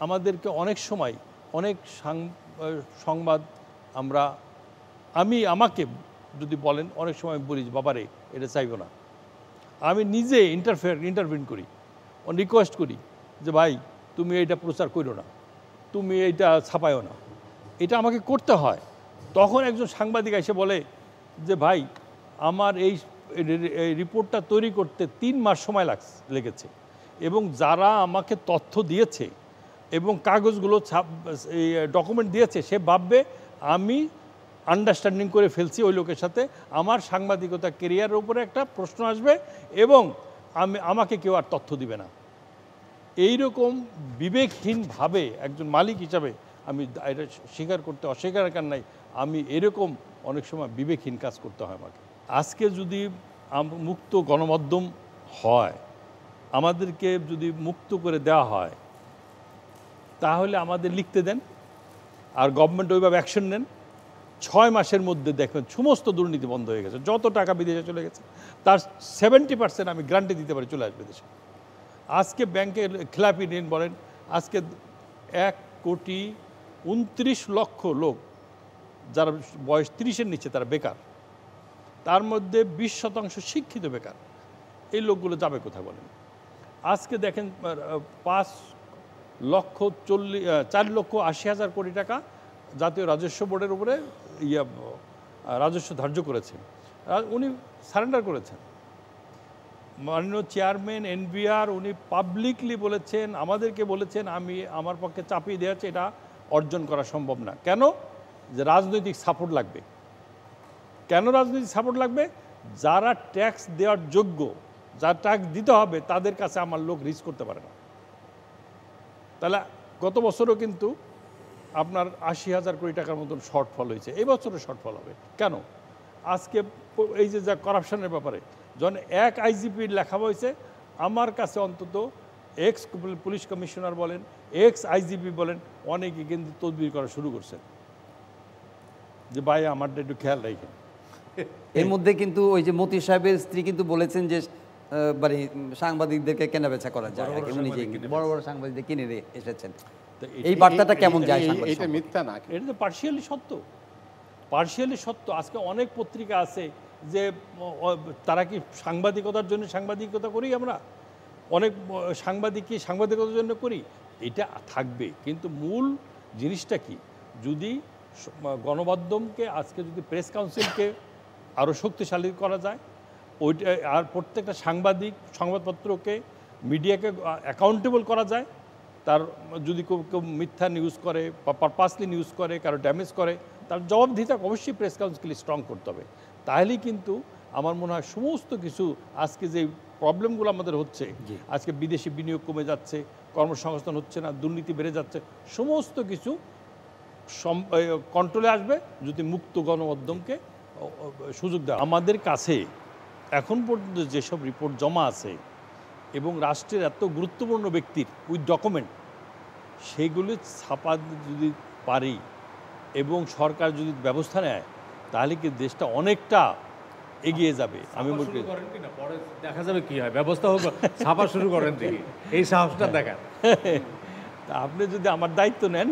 আমাদেরকে অনেক সময় অনেক সংবাদ আমাকে যদি বলেন অনেক সময় বলি বাবারে এটা চাইবো না, আমি নিজে ইন্টারভিন করি, রিকোয়েস্ট করি যে ভাই তুমি এইটা প্রচার করো না, তুমি এইটা ছাপায়ও না, এটা আমাকে করতে হয়। তখন একজন সাংবাদিক এসে বলে যে ভাই আমার এই রিপোর্টটা তৈরি করতে 3 মাস সময় লেগেছে, এবং যারা আমাকে তথ্য দিয়েছে এবং কাগজগুলো ডকুমেন্ট দিয়েছে সে ভাববে আমি আন্ডারস্ট্যান্ডিং করে ফেলছি ওই লোকের সাথে, আমার সাংবাদিকতা কেরিয়ারের উপরে একটা প্রশ্ন আসবে এবং আমাকে কেউ আর তথ্য দিবে না। এইরকম বিবেকহীনভাবে একজন মালিক হিসাবে আমি এটা স্বীকার করতে অস্বীকার নাই, আমি এরকম অনেক সময় বিবেকহীন কাজ করতে হয় আমাকে। আজকে যদি মুক্ত গণমাধ্যম হয়, আমাদেরকে যদি মুক্ত করে দেওয়া হয়, তাহলে আমাদের লিখতে দেন, আর গভর্নমেন্ট ওইভাবে অ্যাকশন নেন। 6 মাসের মধ্যে দেখবেন সমস্ত দুর্নীতি বন্ধ হয়ে গেছে। যত টাকা বিদেশে চলে গেছে তার 70% আমি গ্যারান্টি দিতে পারি চলে আসবে দেশে। আজকে ব্যাংকে খেলাপি ঋণ বলেন, আজকে 1,29,00,000 লোক যারা বয়স 30-এর নিচে তারা বেকার, তার মধ্যে 20% শিক্ষিত বেকার। এই লোকগুলো যাবে কোথায় বলেন? আজকে দেখেন 4,80,000 কোটি টাকা জাতীয় রাজস্ব বোর্ডের উপরে রাজস্ব ধার্য করেছেন, উনি সারেন্ডার করেছেন। মাননীয় চেয়ারম্যান এনবিআর উনি পাবলিকলি বলেছেন, আমাদেরকে বলেছেন আমার পক্ষে চাপিয়ে দেওয়া হচ্ছে, এটা অর্জন করা সম্ভব না। কেন? যে রাজনৈতিক সাপোর্ট লাগবে। কেন রাজনৈতিক সাপোর্ট লাগবে? যারা ট্যাক্স দেওয়ার যোগ্য, যারা ট্যাক্স দিতে হবে তাদের কাছে আমার লোক রিচ করতে পারে না। তাহলে গত বছরও কিন্তু আপনার 80,000 কোটি টাকার মতন শর্টফল হয়েছে, এই বছরও শর্টফল হবে। কেন? আজকে এই যে যা করাপশনের ব্যাপারে যখন এক আইজিপির লেখা হয়েছে, আমার কাছে অন্তত এক্স পুলিশ কমিশনার বলেন, এক্স আইজিপি বলেন, অনেকে কিন্তু তদবির করা শুরু করছেন যে ভাই আমারটা একটু খেয়াল রাখেন। এর মধ্যে কিন্তু ওই যে মতি সাহেবের স্ত্রী কিন্তু বলেছেন যে মানে সাংবাদিকদেরকে কেনাবেচা করা যায়, বড় বড় সাংবাদিকদের কিনে এসেছেন। এই বার্তাটা কেমন যায়? এটা মিথ্যা না, এটা তো পার্শিয়ালি সত্য। আজকে অনেক পত্রিকা আছে যে তারা কি সাংবাদিকতার জন্য সাংবাদিকতা করি, আমরা অনেক সাংবাদিকতার জন্য করি, এটা থাকবে। কিন্তু মূল জিনিসটা কি, যদি গণমাধ্যমকে আজকে যদি প্রেস কাউন্সিলকে আরও শক্তিশালী করা যায়, ওইটা আর প্রত্যেকটা সংবাদপত্রকে মিডিয়াকে অ্যাকাউন্টেবল করা যায়, তার যদি কেউ মিথ্যা নিউজ করে বা পারপাসলি নিউজ করে, কারো ড্যামেজ করে, তার জবাবদিহিতা অবশ্যই প্রেস কাউন্সিলকে স্ট্রং করতে হবে। তাহলেই কিন্তু আমার মনে হয় সমস্ত কিছু, আজকে যে প্রবলেমগুলো আমাদের হচ্ছে, আজকে বিদেশি বিনিয়োগ কমে যাচ্ছে, কর্মসংস্থান হচ্ছে না, দুর্নীতি বেড়ে যাচ্ছে, সমস্ত কিছু কন্ট্রোলে আসবে যদি মুক্ত গণমাধ্যমকে সুযোগ দেয়। আমাদের কাছে এখন পর্যন্ত যেসব রিপোর্ট জমা আছে এবং রাষ্ট্রের এত গুরুত্বপূর্ণ ব্যক্তির উইথ ডকুমেন্ট, সেগুলি ছাপা যদি পারি এবং সরকার যদি ব্যবস্থা নেয়, তাহলে কি দেশটা অনেকটা এগিয়ে যাবে। আমি মনে করি পরে দেখা যাবে কি হয়, ব্যবস্থা হোক, ছাপা শুরু করেন দেখি, এই সাহসটা দেখান। আপনি যদি আমার দায়িত্ব নেন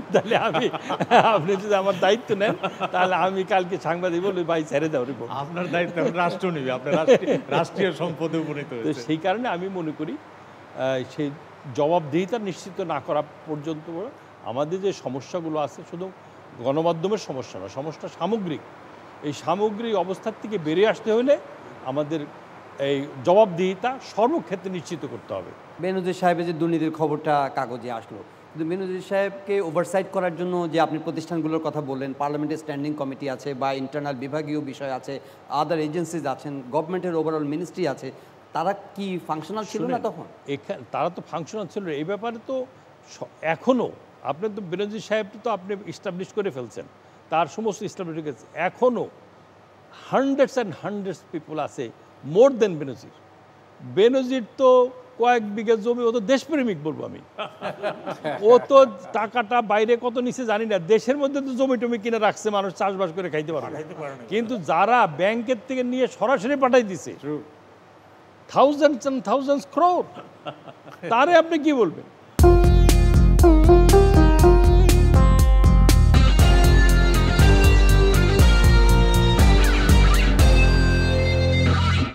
তাহলে আমি কালকে সাংবাদিক বলি ভাই ছেড়ে দাও রিপোর্ট। আপনার দায়িত্ব রাষ্ট্র নেবে, আপনার রাষ্ট্রীয় সম্পদে উপনীত হয়েছে। সেই কারণে আমি মনে করি সেই জবাবদিহিতা নিশ্চিত না করা পর্যন্ত আমাদের যে সমস্যাগুলো আছে, শুধু গণমাধ্যমের সমস্যা না, সমস্যা সামগ্রিক। এই সামগ্রিক অবস্থার থেকে বেরিয়ে আসতে হলে আমাদের এই জবাবদিহিতা সর্বক্ষেত্রে নিশ্চিত করতে হবে। বেনজির সাহেবের যে দুর্নীতির খবরটা কাগজে আসলো, কিন্তু বেনজির সাহেবকে ওভারসাইট করার জন্য যে আপনি প্রতিষ্ঠানগুলোর কথা বললেন, পার্লামেন্টের স্ট্যান্ডিং কমিটি আছে বা ইন্টারনাল বিভাগীয় বিষয় আছে, আদার এজেন্সিজ আছেন, গভর্নমেন্টের ওভারঅল মিনিস্ট্রি আছে, তারা কি ফাংশনাল ছিল না তখন? তারা তো ফাংশনাল ছিল। এই ব্যাপারে তো এখনও আপনি তো বেনজির সাহেব তো আপনি ইস্টাবলিশ করে ফেলছেন, তার সমস্ত ইস্টাবলিশ হয়ে গেছে। এখনও হান্ড্রেডস অ্যান্ড হান্ড্রেডস পিপল আছে মোর দেন বেনজির তো কয়েক বিঘা জমি, ও তো দেশপ্রেমিক বলবো আমি। ও তো টাকাটা বাইরে কত নিচে জানি না, দেশের মধ্যে তো জমি টমি কিনে রাখছে, মানুষ চাষবাস করে খাইতে পারে। কিন্তু যারা ব্যাংকের থেকে নিয়ে সরাসরি পাঠাই দিছে থাউজেন্ডস অ্যান্ড থাউজেন্ডস ক্রোর, তারে আপনি কি বলবেন?